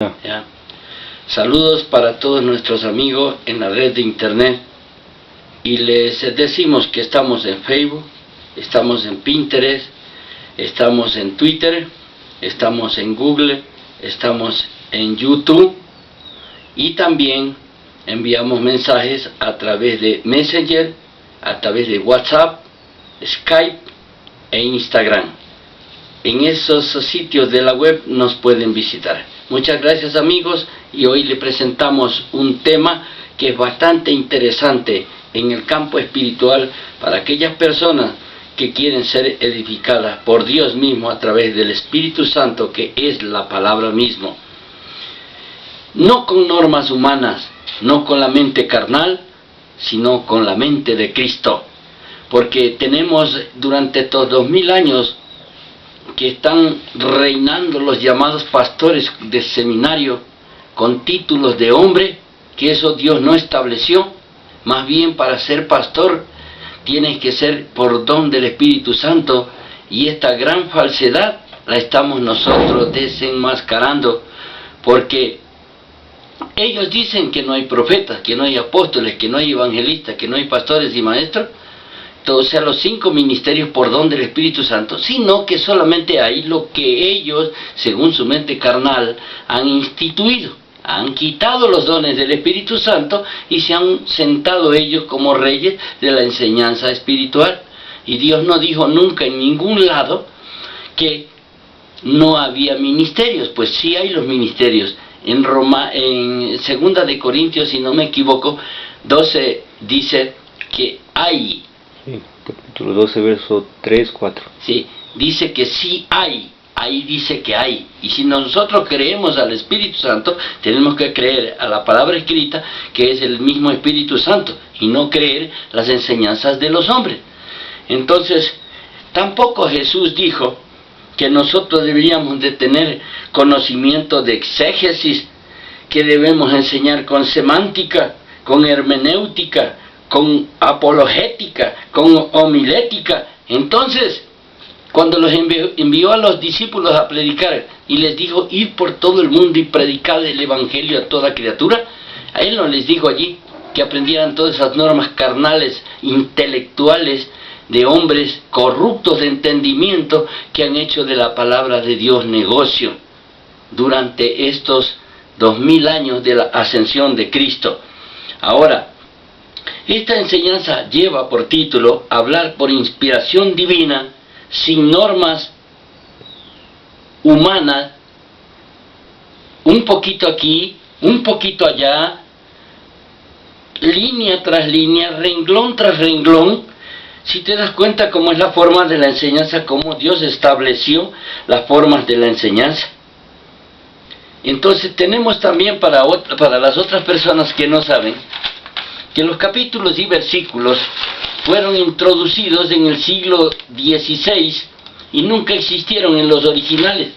¿Ya? Saludos para todos nuestros amigos en la red de internet, y les decimos que estamos en Facebook, estamos en Pinterest, estamos en Twitter, estamos en Google, estamos en YouTube, y también enviamos mensajes a través de Messenger, a través de WhatsApp, Skype e Instagram. En esos sitios de la web nos pueden visitar. Muchas gracias, amigos, y hoy le presentamos un tema que es bastante interesante en el campo espiritual para aquellas personas que quieren ser edificadas por Dios mismo a través del Espíritu Santo, que es la palabra mismo. No con normas humanas, no con la mente carnal, sino con la mente de Cristo. Porque tenemos durante estos 2000 años que están reinando los llamados pastores de seminario con títulos de hombre, que eso Dios no estableció. Más bien, para ser pastor tienes que ser por don del Espíritu Santo, y esta gran falsedad la estamos nosotros desenmascarando, porque ellos dicen que no hay profetas, que no hay apóstoles, que no hay evangelistas, que no hay pastores y maestros, o sea, los 5 ministerios por don del Espíritu Santo, sino que solamente hay lo que ellos, según su mente carnal, han instituido. Han quitado los dones del Espíritu Santo y se han sentado ellos como reyes de la enseñanza espiritual. Y Dios no dijo nunca en ningún lado que no había ministerios. Pues sí hay los ministerios. En 2 de Corintios, si no me equivoco, 12 dice que hay. Sí, capítulo 12, verso 3, 4. Sí, dice que sí hay. Ahí dice que hay. Y si nosotros creemos al Espíritu Santo, tenemos que creer a la palabra escrita, que es el mismo Espíritu Santo, y no creer las enseñanzas de los hombres. Entonces, tampoco Jesús dijo que nosotros deberíamos de tener conocimiento de exégesis, que debemos enseñar con semántica, con hermenéutica, con apologética, con homilética. Entonces, cuando los envió a los discípulos a predicar y les dijo, ir por todo el mundo y predicar el evangelio a toda criatura, a él no les dijo allí que aprendieran todas esas normas carnales, intelectuales, de hombres corruptos de entendimiento, que han hecho de la palabra de Dios negocio durante estos 2000 años de la ascensión de Cristo. Ahora, esta enseñanza lleva por título hablar por inspiración divina, sin normas humanas, un poquito aquí, un poquito allá, línea tras línea, renglón tras renglón. Si te das cuenta cómo es la forma de la enseñanza, cómo Dios estableció las formas de la enseñanza. Entonces tenemos también para las otras personas que no saben, que los capítulos y versículos fueron introducidos en el siglo XVI y nunca existieron en los originales,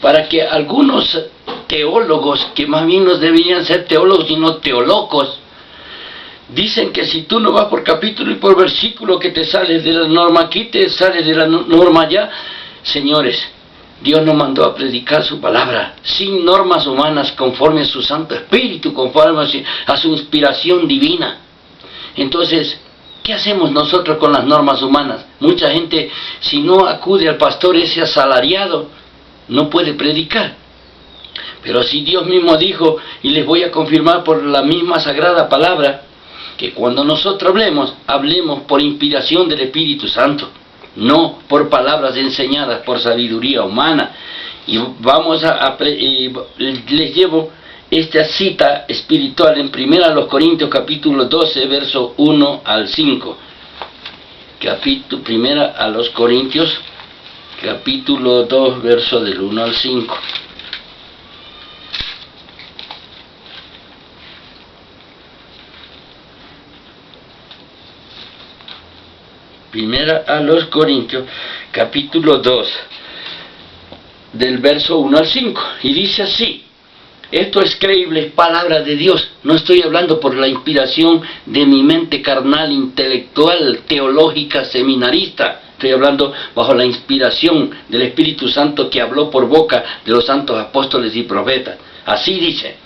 para que algunos teólogos, que más bien no deberían ser teólogos sino teolocos, dicen que si tú no vas por capítulo y por versículo, que te sales de la norma aquí, te sales de la norma allá. Señores, Dios nos mandó a predicar su palabra sin normas humanas, conforme a su Santo Espíritu, conforme a su inspiración divina. Entonces, ¿qué hacemos nosotros con las normas humanas? Mucha gente, si no acude al pastor ese asalariado, no puede predicar. Pero si Dios mismo dijo, y les voy a confirmar por la misma sagrada palabra, que cuando nosotros hablemos por inspiración del Espíritu Santo, no por palabras enseñadas por sabiduría humana. Y les llevo esta cita espiritual en 1 Corintios capítulo 12, verso 1 al 5. 1 Corintios capítulo 2, verso del 1 al 5. Primera a los Corintios, capítulo 2, del verso 1 al 5, y dice así: esto es creíble, es palabra de Dios. No estoy hablando por la inspiración de mi mente carnal, intelectual, teológica, seminarista. Estoy hablando bajo la inspiración del Espíritu Santo, que habló por boca de los santos apóstoles y profetas. Así dice: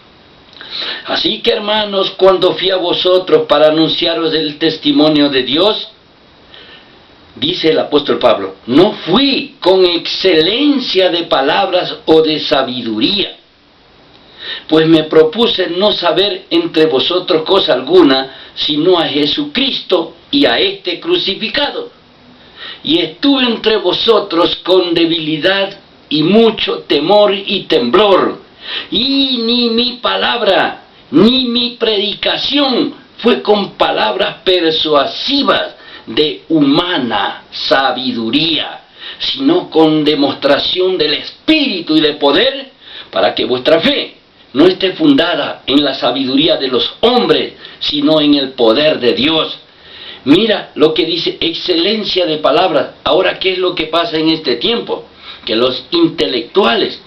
así que, hermanos, cuando fui a vosotros para anunciaros el testimonio de Dios, dice el apóstol Pablo, no fui con excelencia de palabras o de sabiduría, pues me propuse no saber entre vosotros cosa alguna, sino a Jesucristo y a este crucificado. Y estuve entre vosotros con debilidad y mucho temor y temblor, y ni mi palabra, ni mi predicación fue con palabras persuasivas de humana sabiduría, sino con demostración del Espíritu y de poder, para que vuestra fe no esté fundada en la sabiduría de los hombres, sino en el poder de Dios. Mira lo que dice, excelencia de palabras. Ahora, ¿qué es lo que pasa en este tiempo? Que los intelectuales,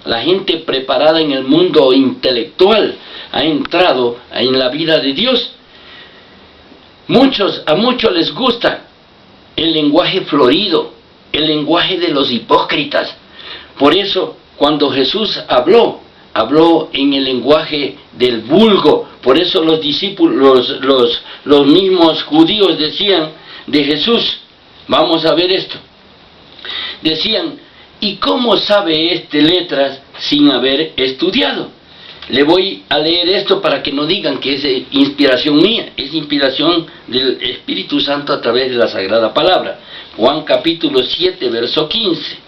la gente preparada en el mundo intelectual, ha entrado en la vida de Dios. A muchos les gusta el lenguaje florido, el lenguaje de los hipócritas. Por eso, cuando Jesús habló en el lenguaje del vulgo. Por eso los discípulos, los mismos judíos decían de Jesús, vamos a ver esto, decían, ¿y cómo sabe este letras sin haber estudiado? Le voy a leer esto para que no digan que es inspiración mía, es inspiración del Espíritu Santo a través de la Sagrada Palabra. Juan capítulo 7, verso 15.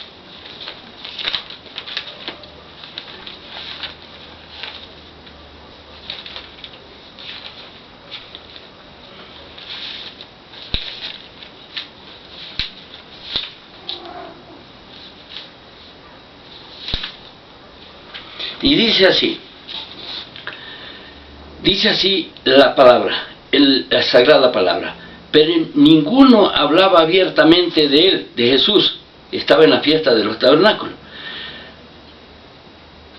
Y dice así la palabra, la sagrada palabra, pero ninguno hablaba abiertamente de él, de Jesús, estaba en la fiesta de los tabernáculos.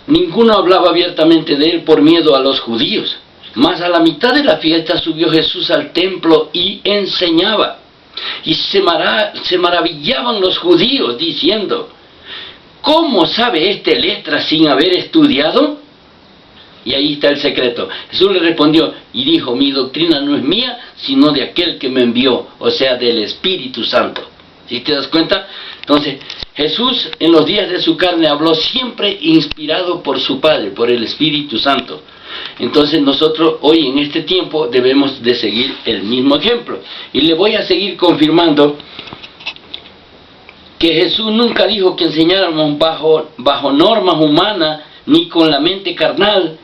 Ninguno hablaba abiertamente de él por miedo a los judíos, mas a la mitad de la fiesta subió Jesús al templo y enseñaba, y se maravillaban los judíos diciendo, ¿cómo sabe este letra sin haber estudiado? Y ahí está el secreto. Jesús le respondió y dijo, mi doctrina no es mía, sino de aquel que me envió, o sea, del Espíritu Santo. ¿Sí te das cuenta? Entonces, Jesús en los días de su carne habló siempre inspirado por su Padre, por el Espíritu Santo. Entonces nosotros hoy en este tiempo debemos de seguir el mismo ejemplo. Y le voy a seguir confirmando que Jesús nunca dijo que enseñáramos bajo normas humanas ni con la mente carnal,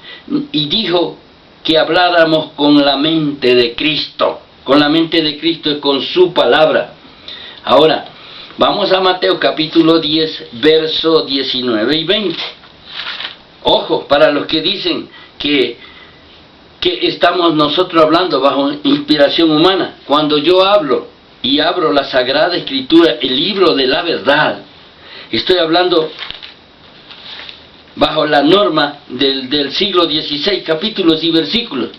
y dijo que habláramos con la mente de Cristo, con la mente de Cristo y con su palabra. Ahora, vamos a Mateo capítulo 10, verso 19 y 20. Ojo, para los que dicen que estamos nosotros hablando bajo inspiración humana, cuando yo hablo y abro la Sagrada Escritura, el libro de la verdad, estoy hablando bajo la norma del siglo XVI, capítulos y versículos,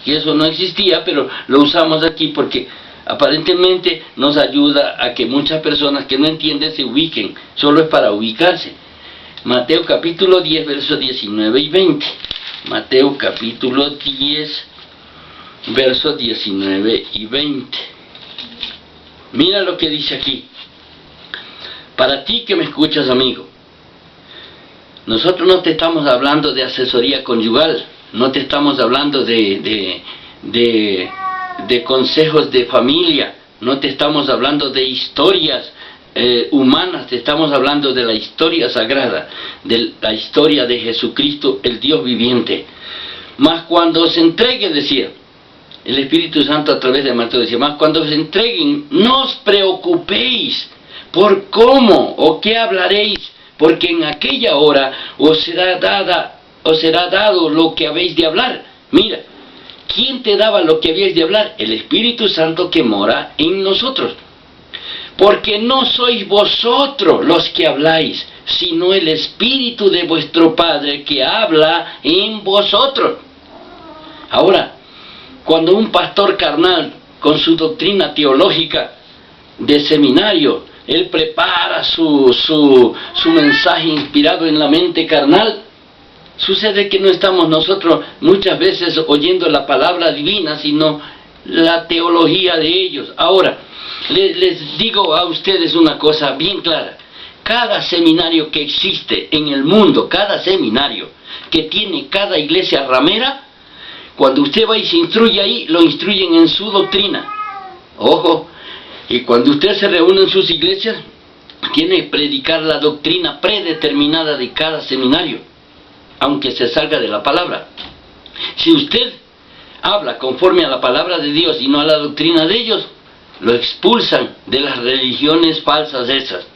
y eso no existía, pero lo usamos aquí porque aparentemente nos ayuda a que muchas personas que no entienden se ubiquen, solo es para ubicarse. Mateo capítulo 10, versos 19 y 20. Mateo capítulo 10, versos 19 y 20. Mira lo que dice aquí. Para ti que me escuchas, amigo, nosotros no te estamos hablando de asesoría conyugal, no te estamos hablando de consejos de familia, no te estamos hablando de historias humanas, te estamos hablando de la historia sagrada, de la historia de Jesucristo, el Dios viviente. Mas cuando os entregue, decía el Espíritu Santo a través de Mateo, decía, mas cuando os entreguen, no os preocupéis por cómo o qué hablaréis, porque en aquella hora os será dado lo que habéis de hablar. Mira, ¿quién te daba lo que habéis de hablar? El Espíritu Santo que mora en nosotros. Porque no sois vosotros los que habláis, sino el Espíritu de vuestro Padre que habla en vosotros. Ahora, cuando un pastor carnal con su doctrina teológica de seminario, él prepara su mensaje inspirado en la mente carnal, Sucede que no estamos nosotros muchas veces oyendo la palabra divina, sino la teología de ellos. Ahora, les digo a ustedes una cosa bien clara. Cada seminario que existe en el mundo, cada seminario que tiene cada iglesia ramera, cuando usted va y se instruye ahí, lo instruyen en su doctrina. Ojo, y cuando usted se reúne en sus iglesias, tiene que predicar la doctrina predeterminada de cada seminario, aunque se salga de la palabra. Si usted habla conforme a la palabra de Dios y no a la doctrina de ellos, lo expulsan de las religiones falsas esas.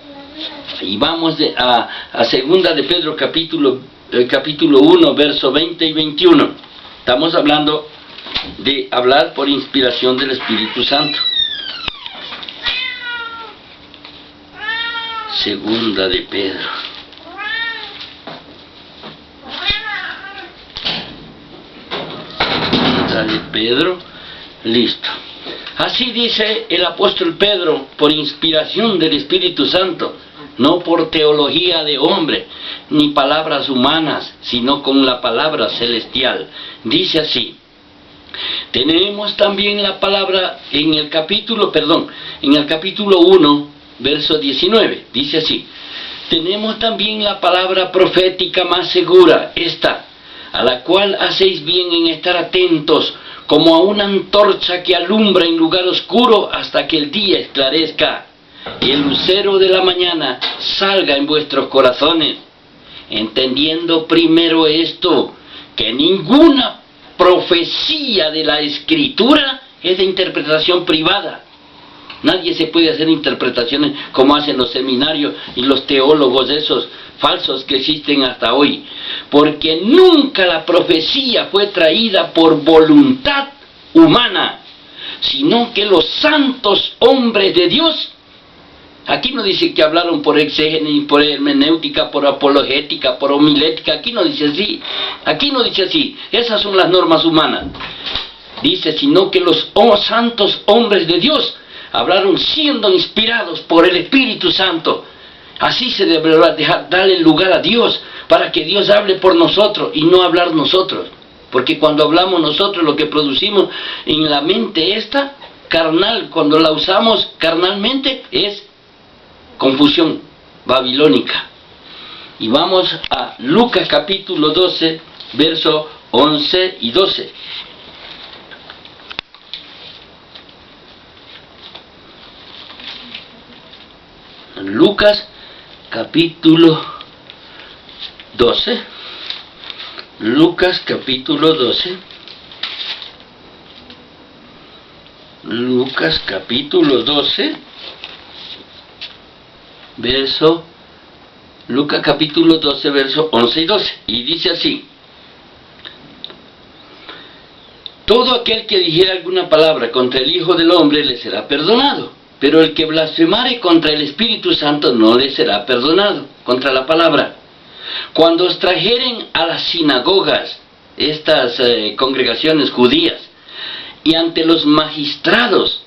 Y vamos a segunda de Pedro capítulo 1, verso 20 y 21. Estamos hablando de hablar por inspiración del Espíritu Santo. Segunda de Pedro. Segunda de Pedro. Listo. Así dice el apóstol Pedro, por inspiración del Espíritu Santo, no por teología de hombre, ni palabras humanas, sino con la palabra celestial. Dice así. Tenemos también la palabra en el capítulo 1, verso 19. Dice así. Tenemos también la palabra profética más segura, esta, a la cual hacéis bien en estar atentos, como a una antorcha que alumbra en lugar oscuro hasta que el día esclarezca y el lucero de la mañana salga en vuestros corazones, entendiendo primero esto, que ninguna profecía de la Escritura es de interpretación privada. Nadie se puede hacer interpretaciones como hacen los seminarios y los teólogos esos falsos que existen hasta hoy, porque nunca la profecía fue traída por voluntad humana, sino que los santos hombres de Dios, aquí no dice que hablaron por exégesis, por hermenéutica, por apologética, por homilética, aquí no dice así, esas son las normas humanas. Dice, sino que los santos hombres de Dios hablaron siendo inspirados por el Espíritu Santo. Así se deberá dejar, darle lugar a Dios, para que Dios hable por nosotros y no hablar nosotros. Porque cuando hablamos nosotros, lo que producimos en la mente esta, carnal, cuando la usamos carnalmente, es confusión babilónica. Y vamos a Lucas capítulo 12, verso 11 y 12. Lucas capítulo 12. Lucas capítulo 12. Lucas capítulo 12. Lucas capítulo 12, verso 11 y 12. Y dice así. Todo aquel que dijera alguna palabra contra el Hijo del Hombre le será perdonado. Pero el que blasfemare contra el Espíritu Santo no le será perdonado, contra la palabra. Cuando os trajeren a las sinagogas, estas congregaciones judías, y ante los magistrados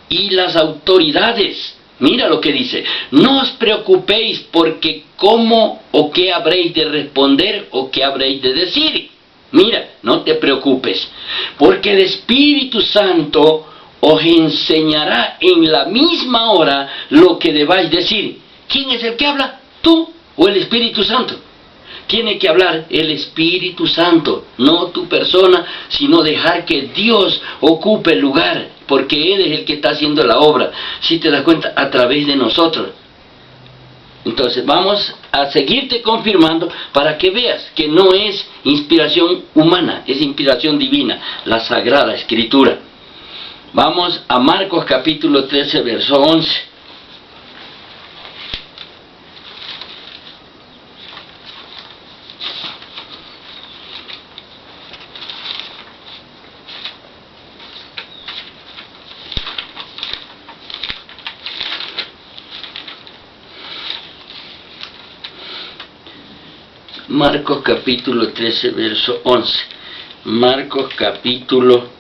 y las autoridades, mira lo que dice, no os preocupéis porque cómo o qué habréis de responder o qué habréis de decir. Mira, no te preocupes, porque el Espíritu Santo os enseñará en la misma hora lo que debáis decir. ¿Quién es el que habla? ¿Tú o el Espíritu Santo? Tiene que hablar el Espíritu Santo, no tu persona, sino dejar que Dios ocupe el lugar, porque Él es el que está haciendo la obra, si te das cuenta, a través de nosotros. Entonces vamos a seguirte confirmando para que veas que no es inspiración humana, es inspiración divina, la Sagrada Escritura. Vamos a Marcos capítulo 13, verso 11. Marcos capítulo 13, verso 11. Marcos capítulo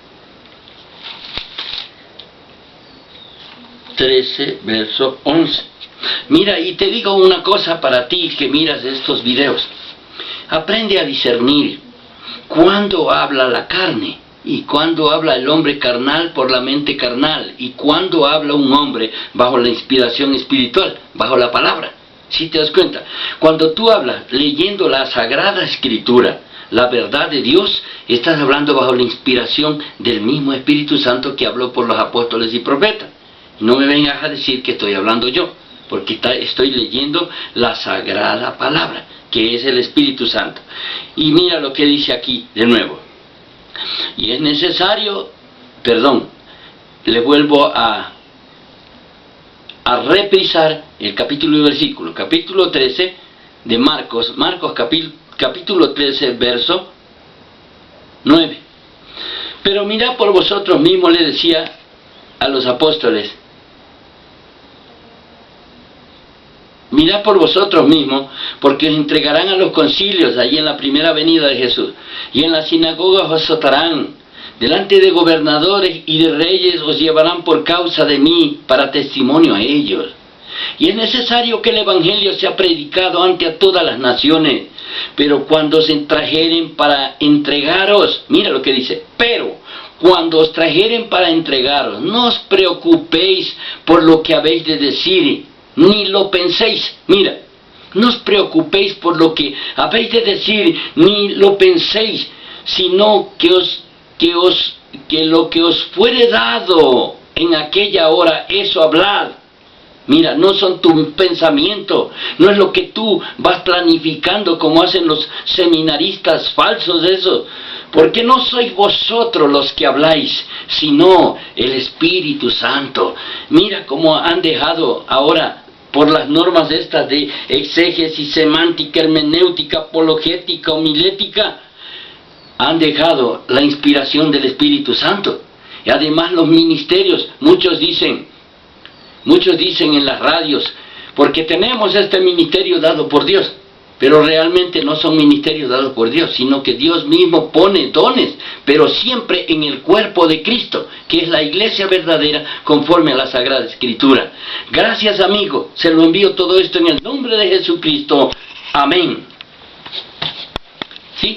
13, verso 11. Mira, y te digo una cosa para ti que miras estos videos. Aprende a discernir cuándo habla la carne y cuándo habla el hombre carnal por la mente carnal y cuándo habla un hombre bajo la inspiración espiritual, bajo la palabra. ¿Sí te das cuenta? Cuando tú hablas leyendo la Sagrada Escritura, la verdad de Dios, estás hablando bajo la inspiración del mismo Espíritu Santo que habló por los apóstoles y profetas. No me vengas a decir que estoy hablando yo, porque estoy leyendo la Sagrada Palabra, que es el Espíritu Santo. Y mira lo que dice aquí de nuevo. Y es necesario, le vuelvo a reprisar el capítulo y versículo. Capítulo 13 de Marcos capítulo 13, verso 9. Pero mirad por vosotros mismos, le decía a los apóstoles, mirad por vosotros mismos, porque os entregarán a los concilios allí en la primera venida de Jesús, y en las sinagogas os azotarán, delante de gobernadores y de reyes os llevarán por causa de mí para testimonio a ellos. Y es necesario que el Evangelio sea predicado ante a todas las naciones, pero cuando os trajeren para entregaros, mira lo que dice, pero cuando os trajeren para entregaros, no os preocupéis por lo que habéis de decir, ni lo penséis. Mira, no os preocupéis por lo que habéis de decir, ni lo penséis, sino que lo que os fuere dado en aquella hora, eso hablad. Mira, no son tus pensamientos, no es lo que tú vas planificando como hacen los seminaristas falsos de eso. Porque no sois vosotros los que habláis, sino el Espíritu Santo. Mira cómo han dejado ahora, por las normas estas de exégesis, semántica, hermenéutica, apologética, homilética, han dejado la inspiración del Espíritu Santo. Y además los ministerios, muchos dicen en las radios, porque tenemos este ministerio dado por Dios, pero realmente no son ministerios dados por Dios, sino que Dios mismo pone dones, pero siempre en el cuerpo de Cristo, que es la iglesia verdadera conforme a la Sagrada Escritura. Gracias, amigo, se lo envío todo esto en el nombre de Jesucristo. Amén. ¿Sí?